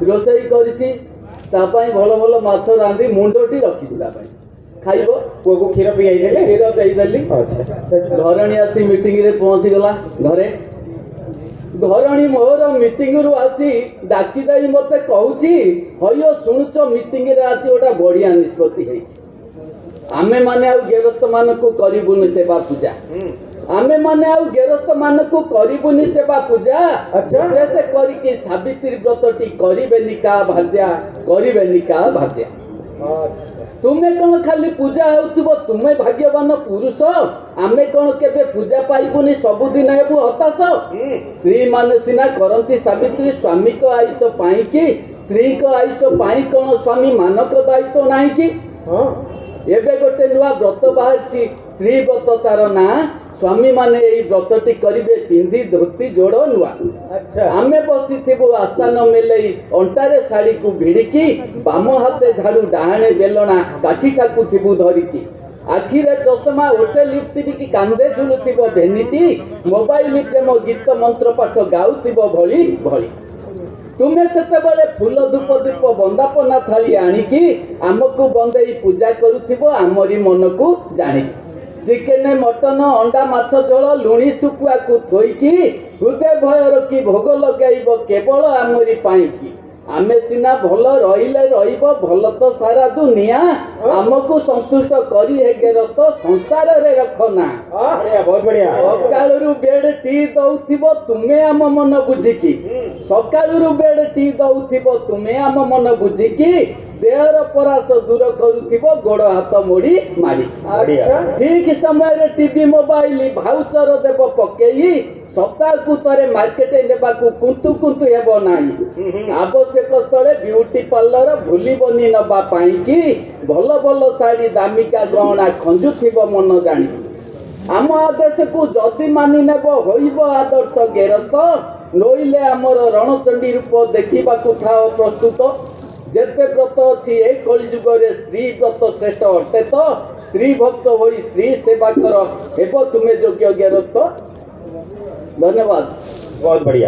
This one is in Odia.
ରୋଷେଇ କରିଛି ତା ପାଇଁ ଭଲ ଭଲ ମାଛ ରାନ୍ଧି ମୁଣ୍ଡଟି ରଖିଛି ତା ପାଇଁ ଖାଇବ। ପୁଅକୁ କ୍ଷୀର ପିଆଇଦେଲେ? କ୍ଷୀର ଦେଇଦେଲି। ଘରଣୀ ଆସି ମିଟିଂରେ ପହଞ୍ଚିଗଲା। ଘରେ ଘରଣୀ ମୋର ମିଟିଂରୁ ଆସି ଡାକି ଦେଇ ମତେ କହୁଛି, ହଇଓ ଶୁଣୁଛ ମିଟିଂରେ ଆସି ଗୋଟେ ବଢିଆ ନିଷ୍ପତ୍ତି ହେଇଛି। ଆମେ ମାନେ ଆଉ ଗେରସ୍ତ ମାନଙ୍କୁ କରିବୁନି ସେବା ପୂଜା। ଆମେ ମାନେ ଆଉ ଗେରସ୍ତ ମାନଙ୍କୁ କରିବୁନି ସେବା ପୂଜା। ସେ କରିକି ସାବିତ୍ରୀ ବ୍ରତଟି କରିବେନି କା ଭାର୍ଯ୍ୟା, କରିବେନି କା ଭାର୍ଯ୍ୟା। ତୁମେ କଣ ଖାଲି ପୂଜା ହେଉଥିବ, ତୁମେ ଭାଗ୍ୟବାନ ପୁରୁଷ, ଆମେ କଣ କେବେ ପୂଜା ପାଇବୁନି, ସବୁଦିନ ହେବୁ ହତାଶ। ସ୍ତ୍ରୀ ମାନେ ସିନା କରନ୍ତି ସାବିତ୍ରୀ ସ୍ୱାମୀଙ୍କ ଆୟୁଷ ପାଇଁ କି, ସ୍ତ୍ରୀଙ୍କ ଆୟୁଷ ପାଇଁ କଣ ସ୍ୱାମୀ ମାନକ ଦାୟିତ୍ୱ ନାହିଁ କି? ଏବେ ଗୋଟେ ନୂଆ ବ୍ରତ ବାହାରିଛି, ସ୍ତ୍ରୀ ବ୍ରତ ତାର ନାଁ। ସ୍ୱାମୀ ମାନେ ଏଇ ବ୍ରତଟି କରିବେ ପିନ୍ଧି ଧୋତି ଯୋଡ଼ ନୂଆ। ଆମେ ବସିଥିବୁ ଆସ୍ଥାନ ମେଲେଇ, ଅଣ୍ଟାରେ ଶାଢ଼ୀକୁ ଭିଡ଼ିକି, ବାମ ହାତେ ଝାଡୁ ଡାହାଣେ ବେଲଣା, କାଠି ଠାକୁଥିବୁ ଧରିକି। ଆଖିରେ ଚଷମା, ଓଠେ ଲିପଷ୍ଟିକ୍, କାନ୍ଧେ ଝୁଲୁଥିବ ଭେନିଟି, ମୋବାଇଲ ପ୍ରେମ ଗୀତ ମନ୍ତ୍ର ପାଠ ଗାଉଥିବ ଭଳି ଭଳି। ତୁମେ ସେତେବେଳେ ଫୁଲ ଧୂପ ଦୀପ ବନ୍ଦାପନା ଥାଳି ଆଣିକି ଆମକୁ ବନ୍ଦେଇ ପୂଜା କରୁଥିବ ଆମରି ମନକୁ ଜାଣିକି। ଚିକେନ ମଟନ ଅଣ୍ଡା ମାଛ ଝୋଳ ଲୁଣି ଶୁଖୁଆକୁ ଥୋଇକି ହୃଦୟ ଭୟ ରଖି ଭୋଗ ଲଗାଇବ କେବଳ ଆମରି ପାଇଁକି। ଆମେ ସିନା ଭଲ ରହିଲେ ରହିବ ଭଲ ତ ସାରା ଦୁନିଆ, ଆମକୁ ସନ୍ତୁଷ୍ଟ କରି ହେ ଗେରସ୍ତ ସଂସାରରେ ରଖ ନା। ସକାଳରୁ ବେଡ୍ ଟି ଦଉଥିବ ତୁମେ ଆମ ମନ ବୁଝିକି, ସକାଳରୁ ବେଡ୍ ଟି ଦଉଥିବ ତୁମେ ଆମ ମନ ବୁଝିକି, ଦେହର ପରାସ ଦୂର କରୁଥିବ ଗୋଡ଼ ହାତ ମୋଡ଼ି ମାଡ଼ି। ଠିକ ସମୟରେ ଟିଭି ମୋବାଇଲ ଭାଉଚର ଦେବ ପକେଇ, ସପ୍ତାହକୁ ଥରେ ମାର୍କେଟ ନେବାକୁ କୁନ୍ତୁ କୁନ୍ତୁ ହେବ ନାହିଁ। ଆବଶ୍ୟକ ସ୍ଥଳେ ବିୟୁଟି ପାର୍ଲର ଭୁଲିବନି ନବା ପାଇଁକି, ଭଲ ଭଲ ଶାଢ଼ୀ ଦାମିକା ଗହଣା ଖଞ୍ଜୁଥିବ ମନ ଜାଣି। ଆମ ଆଦେଶକୁ ଯଦି ମାନି ନେବ ହୋଇବ ଆଦର୍ଶ ଗେରସ୍ତ, ନୋଇଲେ ଆମର ରଣଚଣ୍ଡୀ ରୂପ ଦେଖିବାକୁ ଥାଅ ପ୍ରସ୍ତୁତ। ଯେତେ ବ୍ରତ ଅଛି ଏ କଳିଯୁଗରେ ସ୍ତ୍ରୀ ବ୍ରତ ଶ୍ରେଷ୍ଠ ଅଟେ ତ, ସ୍ତ୍ରୀ ଭକ୍ତ ହୋଇ ସ୍ତ୍ରୀ ସେବା କର ହେବ ତୁମେ ଯୋଗ୍ୟ ଗେରସ୍ତ। ଧନ୍ୟବାଦ। बहुत बढ़िया।